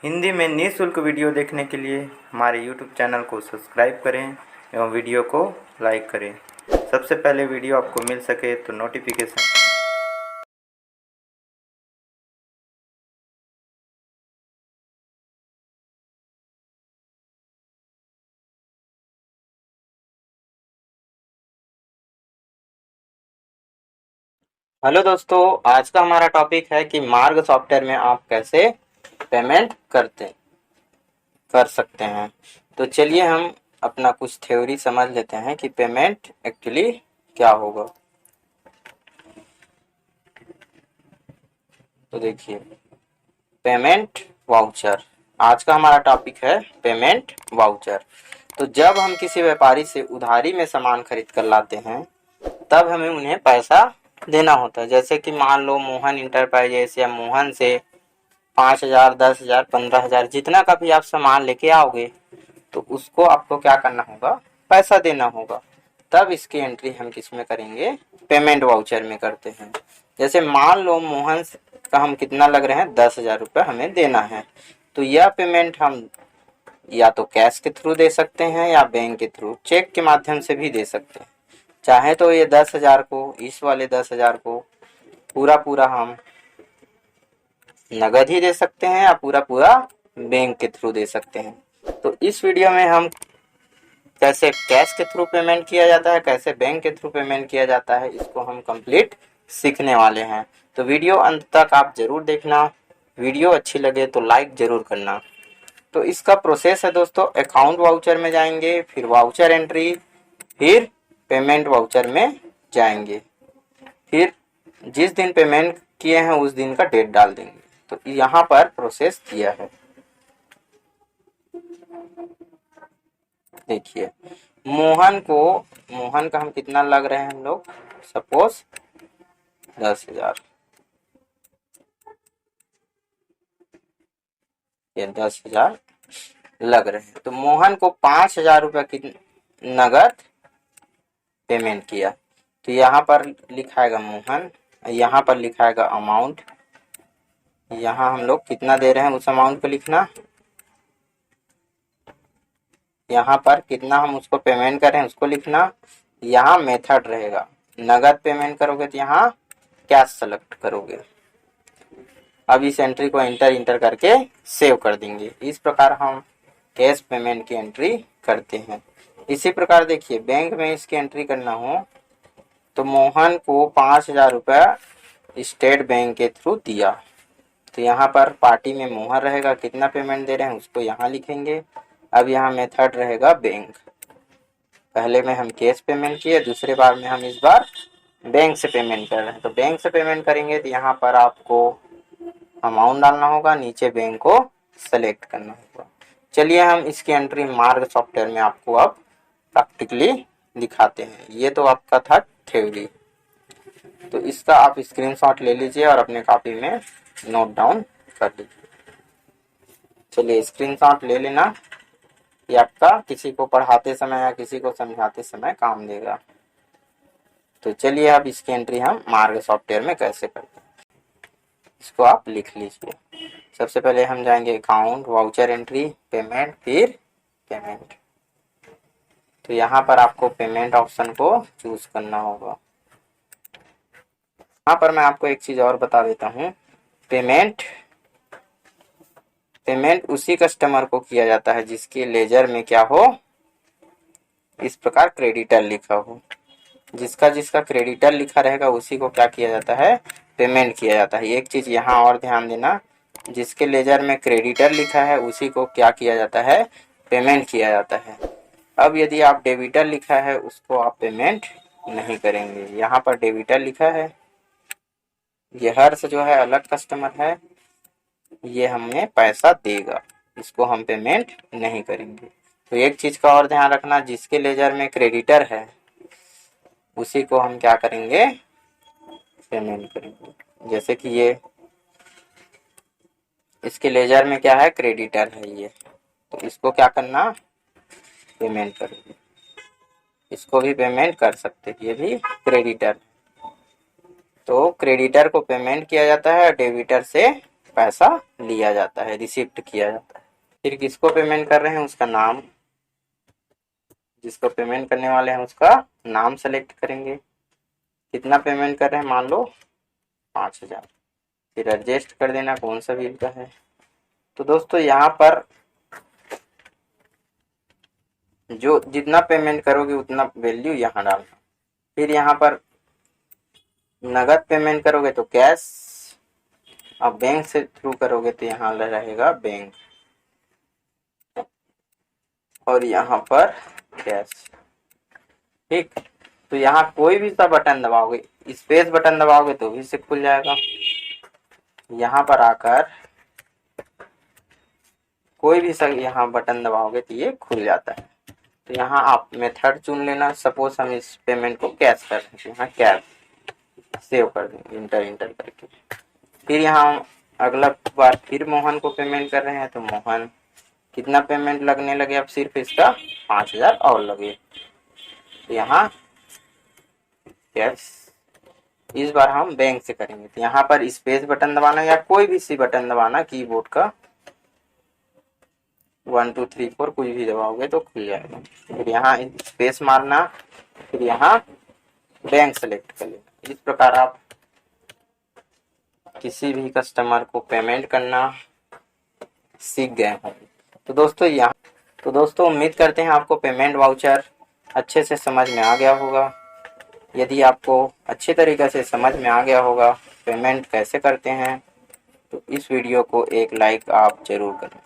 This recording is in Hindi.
हिंदी में निःशुल्क वीडियो देखने के लिए हमारे यूट्यूब चैनल को सब्सक्राइब करें एवं वीडियो को लाइक करें। सबसे पहले वीडियो आपको मिल सके तो नोटिफिकेशन। हेलो दोस्तों, आज का हमारा टॉपिक है कि मार्ग सॉफ्टवेयर में आप कैसे पेमेंट कर सकते हैं। तो चलिए हम अपना कुछ थ्योरी समझ लेते हैं कि पेमेंट एक्चुअली क्या होगा। तो देखिए, पेमेंट वाउचर आज का हमारा टॉपिक है। Payment voucher. तो जब हम किसी व्यापारी से उधारी में सामान खरीद कर लाते हैं तब हमें उन्हें पैसा देना होता है। जैसे कि मान लो मोहन इंटरप्राइजेस या मोहन से 5,000, 10,000, 15,000 जितना का भी आप सामान लेके आओगे तो उसको आपको क्या करना होगा, पैसा देना होगा। तब इसकी एंट्री हम किस में करेंगे, पेमेंट वाउचर में करते हैं। जैसे मान लो मोहन का हम कितना लग रहे हैं, 10,000 रुपये हमें देना है। तो यह पेमेंट हम या तो कैश के थ्रू दे सकते हैं या बैंक के थ्रू चेक के माध्यम से भी दे सकते हैं। चाहे तो ये 10,000 को, इस वाले 10,000 को पूरा हम नगद ही दे सकते हैं या पूरा बैंक के थ्रू दे सकते हैं। तो इस वीडियो में हम कैसे कैश के थ्रू पेमेंट किया जाता है, कैसे बैंक के थ्रू पेमेंट किया जाता है, इसको हम कंप्लीट सीखने वाले हैं। तो वीडियो अंत तक आप जरूर देखना। वीडियो अच्छी लगे तो लाइक जरूर करना। तो इसका प्रोसेस है दोस्तों, अकाउंट वाउचर में जाएंगे, फिर वाउचर एंट्री, फिर पेमेंट वाउचर में जाएंगे, फिर जिस दिन पेमेंट किए हैं उस दिन का डेट डाल देंगे। तो यहाँ पर प्रोसेस किया है। देखिए, मोहन का हम कितना लग रहे हैं, हम लोग सपोज 10,000, ये 10,000 लग रहे हैं। तो मोहन को 5,000 रुपये की नगद पेमेंट किया। तो यहाँ पर लिखाएगा मोहन, यहाँ पर लिखाएगा अमाउंट, यहाँ हम लोग कितना दे रहे हैं उस अमाउंट को लिखना, यहाँ पर कितना हम उसको पेमेंट कर रहे हैं उसको लिखना। यहाँ मेथड रहेगा, नगद पेमेंट करोगे तो यहाँ कैश सेलेक्ट करोगे। अब इस एंट्री को इंटर करके सेव कर देंगे। इस प्रकार हम कैश पेमेंट की एंट्री करते हैं। इसी प्रकार देखिए, बैंक में इसकी एंट्री करना हो तो मोहन को 5,000 रुपये स्टेट बैंक के थ्रू दिया। तो यहाँ पर पार्टी में मोहन रहेगा, कितना पेमेंट दे रहे हैं उसको यहाँ लिखेंगे। अब यहाँ मेथड रहेगा बैंक। पहले में हम कैश पेमेंट किए, दूसरे बार में हम इस बार बैंक से पेमेंट कर रहे हैं। तो बैंक से पेमेंट करेंगे तो यहाँ पर आपको अमाउंट डालना होगा, नीचे बैंक को सेलेक्ट करना होगा। चलिए हम इसकी एंट्री मार्ग सॉफ्टवेयर में आपको अब प्रैक्टिकली दिखाते हैं। ये तो आपका था थ्योरी, तो इसका आप स्क्रीनशॉट ले लीजिए और अपने कॉपी में नोट डाउन कर लीजिए। चलिए स्क्रीनशॉट ले लेना, ये आपका किसी को पढ़ाते समय या किसी को समझाते समय काम देगा। तो चलिए अब इसकी एंट्री हम मार्ग सॉफ्टवेयर में कैसे करते हैं इसको आप लिख लीजिए। सबसे पहले हम जाएंगे अकाउंट, वाउचर एंट्री, पेमेंट, फिर पेमेंट। तो यहाँ पर आपको पेमेंट ऑप्शन को चूज करना होगा। यहाँ पर मैं आपको एक चीज और बता देता हूँ, पेमेंट उसी कस्टमर को किया जाता है जिसके लेजर में क्या हो, इस प्रकार क्रेडिटर लिखा हो। जिसका क्रेडिटर लिखा रहेगा उसी को क्या किया जाता है, पेमेंट किया जाता है। एक चीज यहाँ और ध्यान देना, जिसके लेजर में क्रेडिटर लिखा है उसी को क्या किया जाता है, पेमेंट किया जाता है। अब यदि आप डेबिटर लिखा है उसको आप पेमेंट नहीं करेंगे। यहाँ पर डेबिटर लिखा है, ये हर्ष जो है अलग कस्टमर है, ये हमें पैसा देगा, इसको हम पेमेंट नहीं करेंगे। तो एक चीज का और ध्यान रखना, जिसके लेजर में क्रेडिटर है उसी को हम क्या करेंगे, पेमेंट करेंगे। जैसे कि ये इसके लेजर में क्या है, क्रेडिटर है ये, तो इसको क्या करना, पेमेंट करेंगे। इसको भी पेमेंट कर सकते हैं, ये भी क्रेडिटर। तो क्रेडिटर को पेमेंट किया जाता है, डेबिटर से पैसा लिया जाता है, रिसिप्ट किया जाता है। फिर किसको पेमेंट कर रहे हैं उसका नाम, जिसको पेमेंट करने वाले हैं उसका नाम सेलेक्ट करेंगे। कितना पेमेंट कर रहे हैं, मान लो 5,000। फिर एडजस्ट कर देना कौन सा बिल का है। तो दोस्तों यहाँ पर जो जितना पेमेंट करोगे उतना वैल्यू यहाँ डालना। फिर यहाँ पर नगद पेमेंट करोगे तो कैश, अब बैंक से थ्रू करोगे तो यहाँ रहेगा बैंक, और यहाँ पर कैश। ठीक, तो यहाँ कोई भी सा बटन दबाओगे, स्पेस बटन दबाओगे तो भी से खुल जाएगा। यहाँ पर आकर कोई भी सा यहाँ बटन दबाओगे तो ये खुल जाता है। तो यहाँ आप मेथड चुन लेना। सपोज हम इस पेमेंट को कैश कर देंगे, यहाँ कैश सेव कर देंगे इंटर करके। फिर यहाँ अगला बार फिर मोहन को पेमेंट कर रहे हैं तो मोहन, कितना पेमेंट लगने लगे, अब सिर्फ इसका 5,000 और लगे। तो यहाँ कैश, इस बार हम बैंक से करेंगे तो यहाँ पर स्पेस बटन दबाना या कोई भी सी बटन दबाना कीबोर्ड का, 1 2 3 4 कुछ भी दबाओगे तो खुल जाएगा। फिर यहाँ स्पेस मारना, फिर यहाँ बैंक सेलेक्ट कर लेना। इस प्रकार आप किसी भी कस्टमर को पेमेंट करना सीख गए हैं। तो दोस्तों उम्मीद करते हैं आपको पेमेंट वाउचर अच्छे से समझ में आ गया होगा। यदि आपको अच्छे तरीके से समझ में आ गया होगा पेमेंट कैसे करते हैं, तो इस वीडियो को एक लाइक आप जरूर करें।